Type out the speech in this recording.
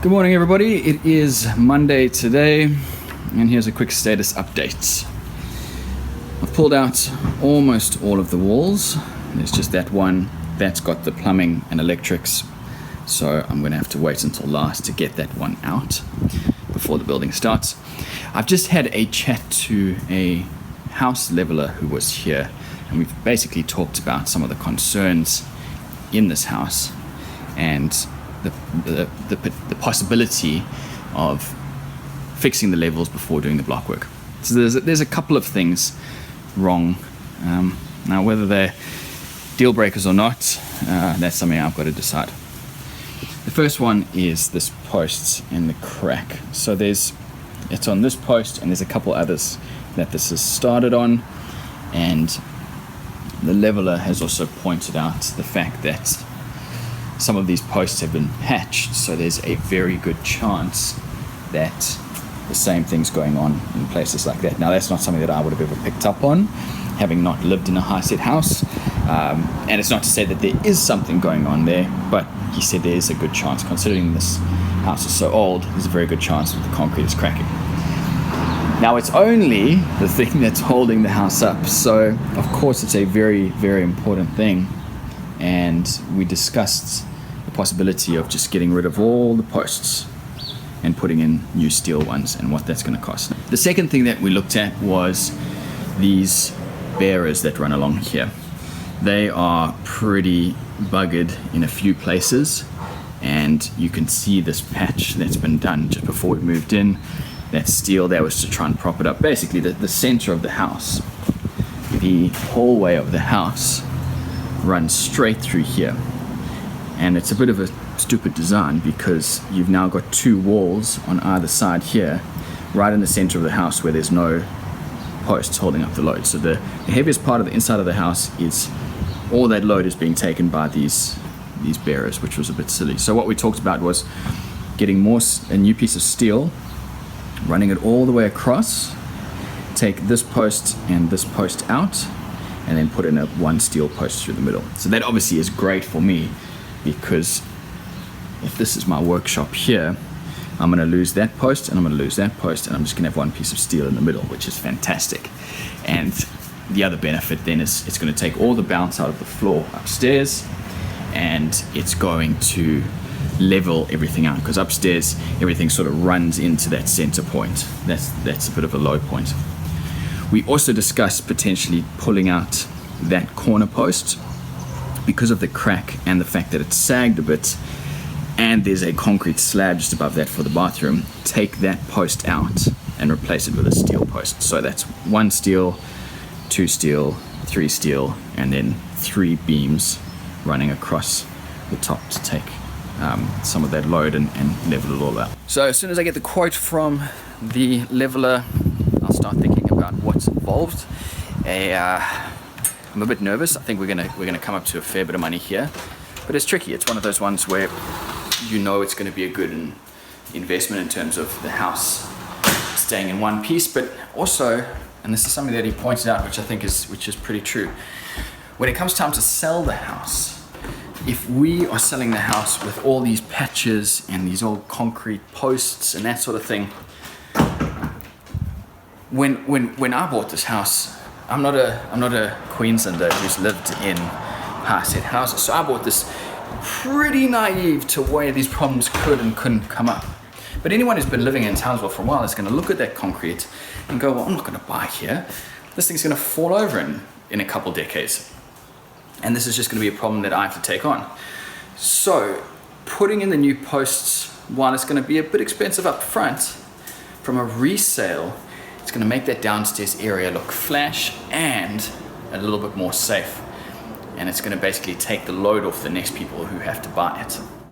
Good morning, everybody. It is Monday today, and here's a quick status update. I've pulled out almost all of the walls. There's just that one that's got the plumbing and electrics, so I'm going to have to wait until last to get that one out before the building starts. I've just had a chat to a house leveler who was here, and we've basically talked about some of the concerns in this house and the possibility of fixing the levels before doing the block work. So there's a couple of things wrong. Now, whether they're deal breakers or not, that's something I've got to decide. The first one is this post and the crack. So it's on this post, and there's a couple others that this has started on, and the leveler has also pointed out the fact that some of these posts have been patched, so there's a very good chance that the same thing's going on in places like that. Now, that's not something that I would have ever picked up on, having not lived in a high-set house, and it's not to say that there is something going on there, but he said there is a good chance, considering this house is so old, there's a very good chance that the concrete is cracking. Now, it's only the thing that's holding the house up, so of course it's a very, very important thing. And we discussed the possibility of just getting rid of all the posts and putting in new steel ones and what that's going to cost. The second thing that we looked at was these bearers that run along here. They are pretty buggered in a few places, and you can see this patch that's been done just before we moved in. That steel there was to try and prop it up. Basically, the center of the house, the hallway of the house, runs straight through here, and it's a bit of a stupid design because you've now got two walls on either side here, right in the center of the house where there's no posts holding up the load. So the heaviest part of the inside of the house is all that load is being taken by these bearers, which was a bit silly. So what we talked about was getting a new piece of steel, running it all the way across, take this post and this post out, and then put in one steel post through the middle. So that obviously is great for me, because if this is my workshop here, I'm going to lose that post and I'm going to lose that post, and I'm just going to have one piece of steel in the middle, which is fantastic. And the other benefit then is it's going to take all the bounce out of the floor upstairs, and it's going to level everything out, because upstairs everything sort of runs into that center point. That's a bit of a low point. We also discussed potentially pulling out that corner post because of the crack and the fact that it's sagged a bit, and there's a concrete slab just above that for the bathroom. Take that post out and replace it with a steel post. So that's one steel, two steel, three steel, and then three beams running across the top to take some of that load and level it all out. So as soon as I get the quote from the leveler, I'll start thinking about what's involved. I'm a bit nervous. I think we're gonna come up to a fair bit of money here, but it's tricky. It's one of those ones where you know it's going to be a good investment in terms of the house staying in one piece, but also, and this is something that he pointed out, which I think is pretty true. When it comes time to sell the house, if we are selling the house with all these patches and these old concrete posts and that sort of thing, when I bought this house, I'm not a Queenslander who's lived in high-set houses, so I bought this pretty naive to where these problems could and couldn't come up. But anyone who's been living in Townsville for a while is going to look at that concrete and go, well, I'm not going to buy here. This thing's going to fall over in a couple decades, and this is just going to be a problem that I have to take on. So putting in the new posts, while it's going to be a bit expensive up front, from a resale, it's going to make that downstairs area look flash and a little bit more safe. And it's going to basically take the load off the next people who have to buy it.